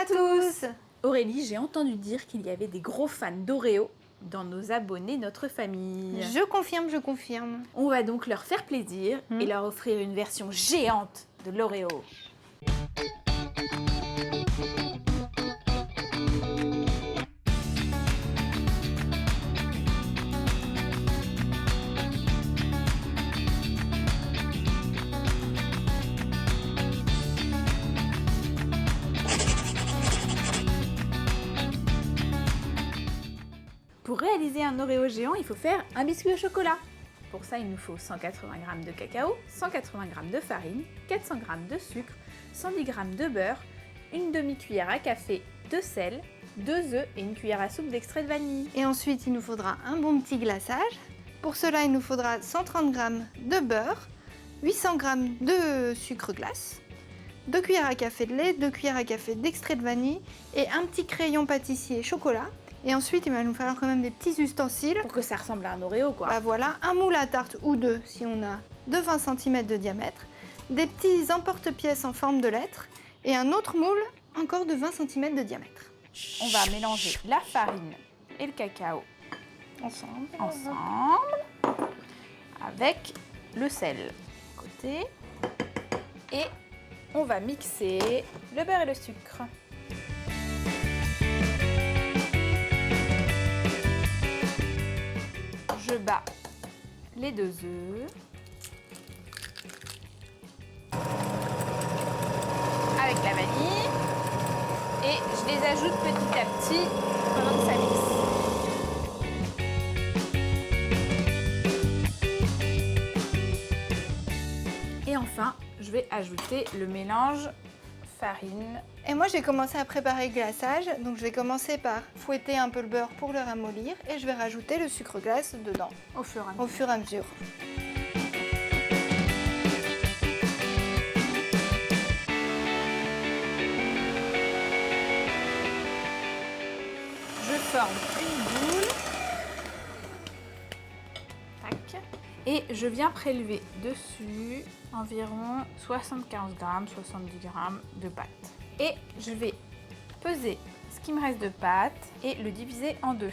à tous! Aurélie, j'ai entendu dire qu'il y avait des gros fans d'Oreo dans nos abonnés, notre famille. Je confirme. On va donc leur faire plaisir et leur offrir une version géante de l'Oreo. Pour réaliser un Oreo géant, il faut faire un biscuit au chocolat. Pour ça, il nous faut 180 g de cacao, 180 g de farine, 400 g de sucre, 110 g de beurre, une demi-cuillère à café de sel, 2 œufs et une cuillère à soupe d'extrait de vanille. Et ensuite, il nous faudra un bon petit glaçage. Pour cela, il nous faudra 130 g de beurre, 800 g de sucre glace, 2 cuillères à café de lait, 2 cuillères à café d'extrait de vanille et un petit crayon pâtissier chocolat. Et ensuite, il va nous falloir quand même des petits ustensiles. Pour que ça ressemble à un Oreo, quoi. Bah voilà, un moule à tarte ou deux si on a de 20 cm de diamètre, des petits emporte-pièces en forme de lettre et un autre moule encore de 20 cm de diamètre. On va mélanger la farine et le cacao ensemble avec le sel à côté et on va mixer le beurre et le sucre. Je bats les 2 œufs avec la vanille et je les ajoute petit à petit pendant que ça mixe. Et enfin, je vais ajouter le mélange farine. Et moi, j'ai commencé à préparer le glaçage, donc je vais commencer par fouetter un peu le beurre pour le ramollir et je vais rajouter le sucre glace dedans Au fur et à mesure. Je forme une boule. Tac. Et je viens prélever dessus environ 75 g, 70 g de pâte. Et je vais peser ce qui me reste de pâte et le diviser en deux.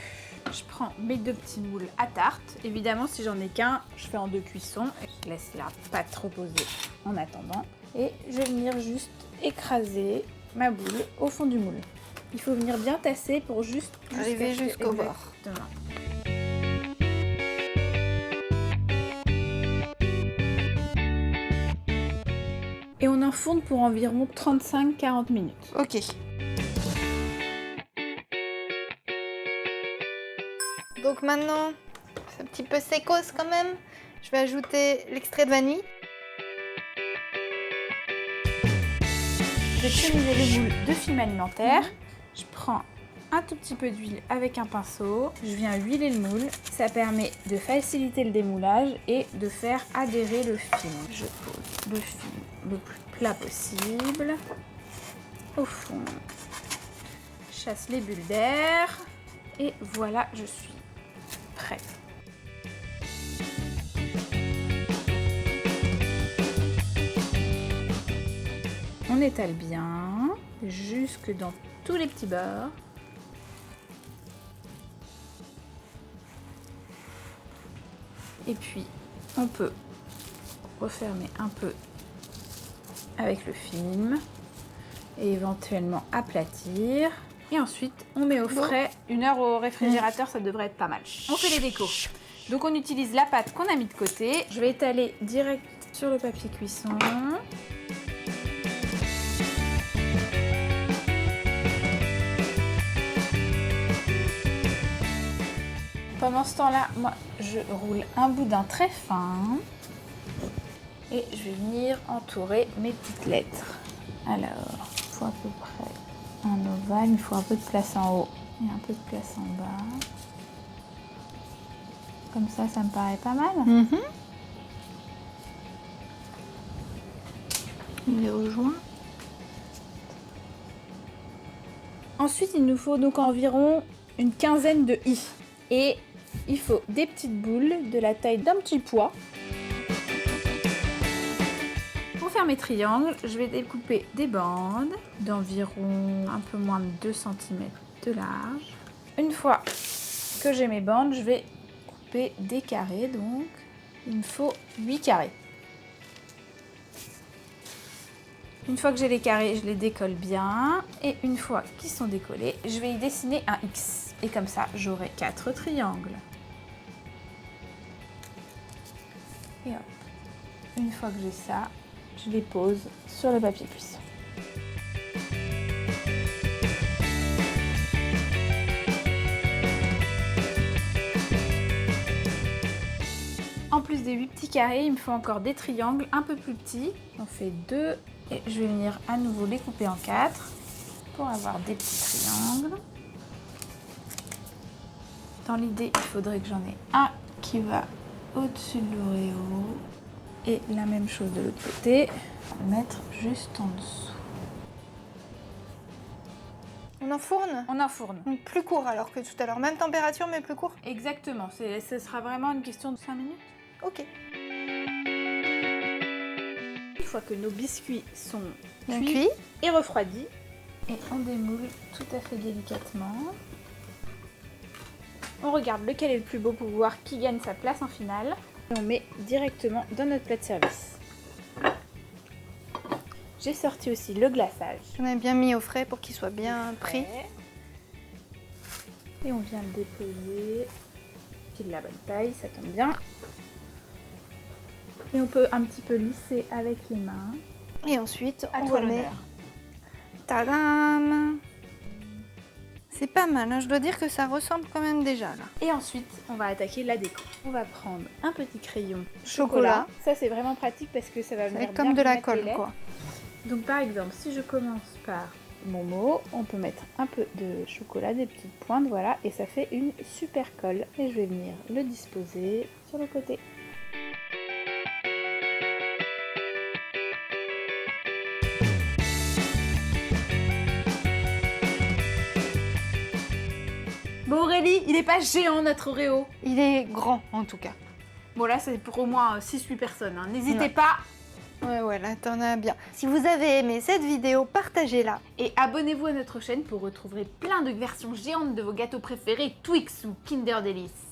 Je prends mes 2 petits moules à tarte. Évidemment, si j'en ai qu'un, je fais en 2 cuissons. Je laisse la pâte reposer en attendant. Et je vais venir juste écraser ma boule au fond du moule. Il faut venir bien tasser pour juste arriver jusqu'au bord. Exactement. Et on enfourne pour environ 35-40 minutes. Ok. Donc maintenant, c'est un petit peu sécos quand même. Je vais ajouter l'extrait de vanille. Je vais tamiser le moule de film alimentaire. Je prends un tout petit peu d'huile avec un pinceau. Je viens huiler le moule. Ça permet de faciliter le démoulage et de faire adhérer le film. Je pose le film le plus plat possible au fond. Je chasse les bulles d'air. Et voilà, je suis prête. On étale bien jusque dans tous les petits bords. Et puis, on peut refermer un peu avec le film et éventuellement aplatir. Et ensuite, on met au frais. 1 heure au réfrigérateur, ça devrait être pas mal. On fait les décos. Donc, on utilise la pâte qu'on a mis de côté. Je vais étaler direct sur le papier cuisson. Pendant ce temps-là, moi, je roule un boudin très fin et je vais venir entourer mes petites lettres. Alors, il faut à peu près un ovale, il faut un peu de place en haut et un peu de place en bas. Comme ça me paraît pas mal. On les rejoint. Ensuite, il nous faut donc environ une quinzaine de i. Et il faut des petites boules de la taille d'un petit pois. Pour faire mes triangles, je vais découper des bandes d'environ un peu moins de 2 cm de large. Une fois que j'ai mes bandes, je vais couper des carrés, donc il me faut 8 carrés. Une fois que j'ai les carrés, je les décolle bien. Et une fois qu'ils sont décollés, je vais y dessiner un X. Et comme ça, j'aurai 4 triangles. Et hop. Une fois que j'ai ça, je les pose sur le papier cuisson. En plus des 8 petits carrés, il me faut encore des triangles un peu plus petits. On fait 2 et je vais venir à nouveau les couper en 4 pour avoir des petits triangles. Dans l'idée, il faudrait que j'en ai un qui va au-dessus de l'Oreo et la même chose de l'autre côté. On va le mettre juste en dessous. On enfourne? On enfourne. Donc plus court alors que tout à l'heure. Même température mais plus court? Exactement, ce sera vraiment une question de 5 minutes. Ok. Une fois que nos biscuits sont Bien cuits cuit. et refroidis, et on démoule tout à fait délicatement. On regarde lequel est le plus beau pour voir qui gagne sa place en finale. Et on met directement dans notre plat de service. J'ai sorti aussi le glaçage. On a bien mis au frais pour qu'il soit bien pris. Et on vient le déposer. C'est de la bonne taille, ça tombe bien. Et on peut un petit peu lisser avec les mains. Et ensuite, À on toi remet. l'honneur. Tadam! C'est pas mal, hein. Je dois dire que ça ressemble quand même déjà là. Et ensuite, on va attaquer la déco. On va prendre un petit crayon Chocolat. Ça, c'est vraiment pratique parce que ça va venir C'est comme bien de la remettre les colle lettres. quoi. Donc par exemple, si je commence par mon mot, on peut mettre un peu de chocolat, des petites pointes, voilà, et ça fait une super colle. Et je vais venir le disposer sur le côté. Bon Aurélie, il est pas géant notre Oreo. Il est grand en tout cas. Bon là, c'est pour au moins 6-8 personnes, hein. N'hésitez Ouais. pas. Ouais, là t'en as bien. Si vous avez aimé cette vidéo, partagez-la. Et abonnez-vous à notre chaîne pour retrouver plein de versions géantes de vos gâteaux préférés, Twix ou Kinder Delice.